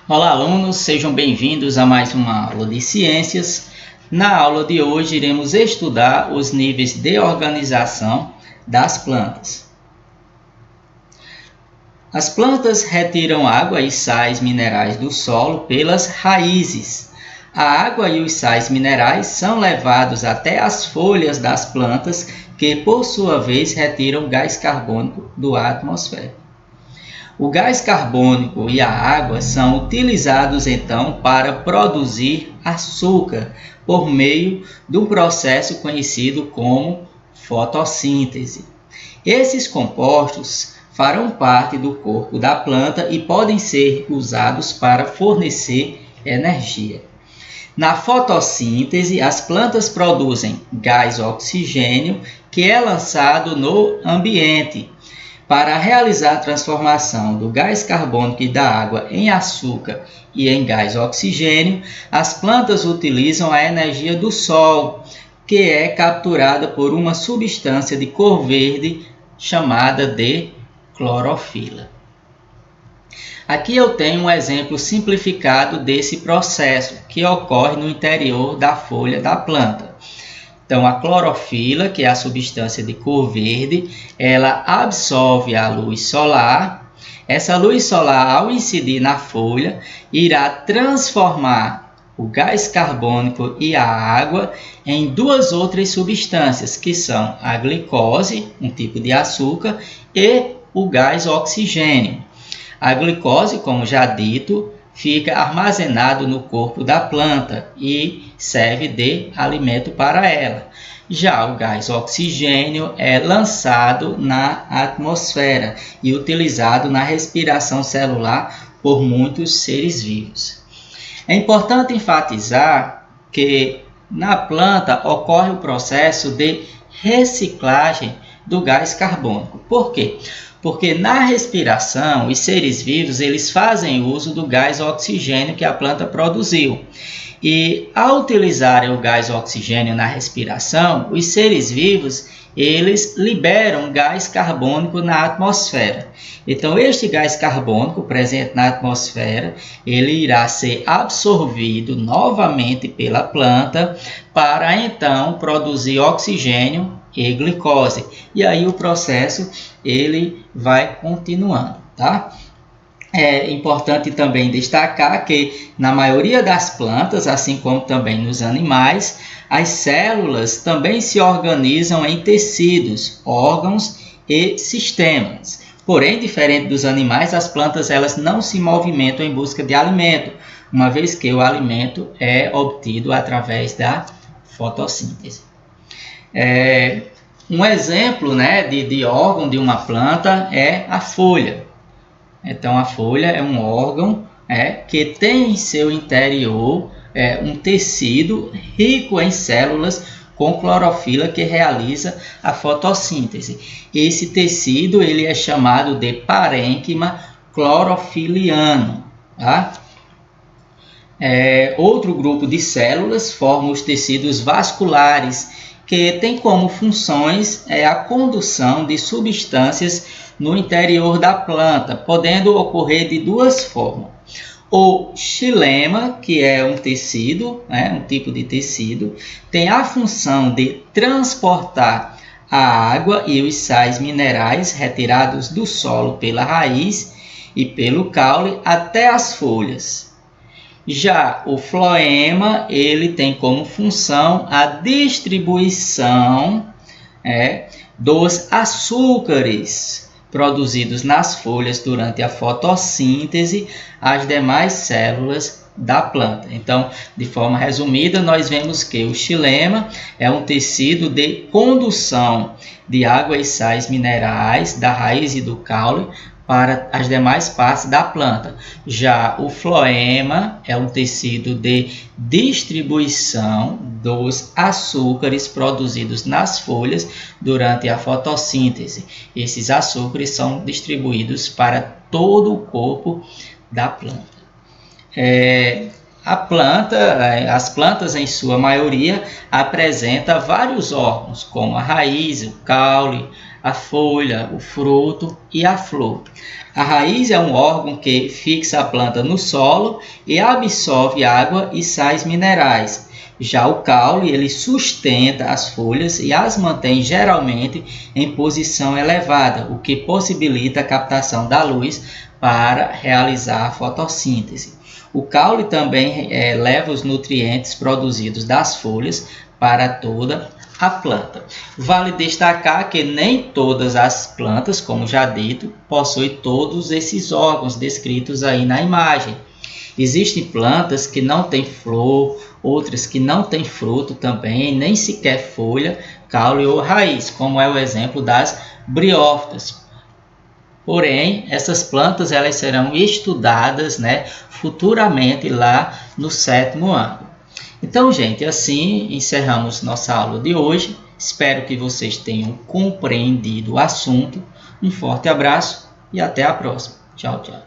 Olá, alunos, sejam bem-vindos a mais uma aula de ciências. Na aula de hoje, iremos estudar os níveis de organização das plantas. As plantas retiram água e sais minerais do solo pelas raízes. A água e os sais minerais são levados até as folhas das plantas, que, por sua vez, retiram gás carbônico da atmosfera. O gás carbônico e a água são utilizados então para produzir açúcar por meio de um processo conhecido como fotossíntese. Esses compostos farão parte do corpo da planta e podem ser usados para fornecer energia. Na fotossíntese, as plantas produzem gás oxigênio, que é lançado no ambiente. Para realizar a transformação do gás carbônico e da água em açúcar e em gás oxigênio, as plantas utilizam a energia do sol, que é capturada por uma substância de cor verde chamada de clorofila. Aqui eu tenho um exemplo simplificado desse processo que ocorre no interior da folha da planta. Então, a clorofila, que é a substância de cor verde, ela absorve a luz solar. Essa luz solar, ao incidir na folha, irá transformar o gás carbônico e a água em duas outras substâncias, que são a glicose, um tipo de açúcar, e o gás oxigênio. A glicose, como já dito, fica armazenado no corpo da planta e serve de alimento para ela. Já o gás oxigênio é lançado na atmosfera e utilizado na respiração celular por muitos seres vivos. É importante enfatizar que na planta ocorre o processo de reciclagem do gás carbônico. Por quê? Porque na respiração, os seres vivos eles fazem uso do gás oxigênio que a planta produziu. E ao utilizarem o gás oxigênio na respiração, os seres vivos eles liberam gás carbônico na atmosfera. Então, este gás carbônico presente na atmosfera, ele irá ser absorvido novamente pela planta para então produzir oxigênio e glicose. E aí o processo ele vai continuando, tá? É importante também destacar que na maioria das plantas, assim como também nos animais, as células também se organizam em tecidos, órgãos e sistemas. Porém, diferente dos animais, as plantas elas não se movimentam em busca de alimento, uma vez que o alimento é obtido através da fotossíntese. Um exemplo, de órgão de uma planta é a folha. Então, a folha é um órgão que tem em seu interior um tecido rico em células com clorofila que realiza a fotossíntese. Esse tecido ele é chamado de parênquima clorofiliano. Tá? Outro grupo de células forma os tecidos vasculares, que tem como funções a condução de substâncias no interior da planta, podendo ocorrer de duas formas. O xilema, que é um tecido, um tipo de tecido, tem a função de transportar a água e os sais minerais retirados do solo pela raiz e pelo caule até as folhas. Já o floema, ele tem como função a distribuição dos açúcares produzidos nas folhas durante a fotossíntese às demais células da planta. Então, de forma resumida, nós vemos que o xilema é um tecido de condução de água e sais minerais da raiz e do caule para as demais partes da planta. Já o floema é um tecido de distribuição dos açúcares produzidos nas folhas durante a fotossíntese. Esses açúcares são distribuídos para todo o corpo da planta. As plantas em sua maioria apresentam vários órgãos, como a raiz, o caule, a folha, o fruto e a flor. A raiz é um órgão que fixa a planta no solo e absorve água e sais minerais. Já o caule, ele sustenta as folhas e as mantém geralmente em posição elevada, o que possibilita a captação da luz para realizar a fotossíntese. O caule também leva os nutrientes produzidos das folhas para toda a planta. Vale destacar que nem todas as plantas, como já dito, possuem todos esses órgãos descritos aí na imagem. Existem plantas que não têm flor, outras que não têm fruto também, nem sequer folha, caule ou raiz, como é o exemplo das briófitas. Porém, essas plantas elas serão estudadas, futuramente lá no 7º ano. Então, gente, assim encerramos nossa aula de hoje. Espero que vocês tenham compreendido o assunto. Um forte abraço e até a próxima. Tchau, tchau.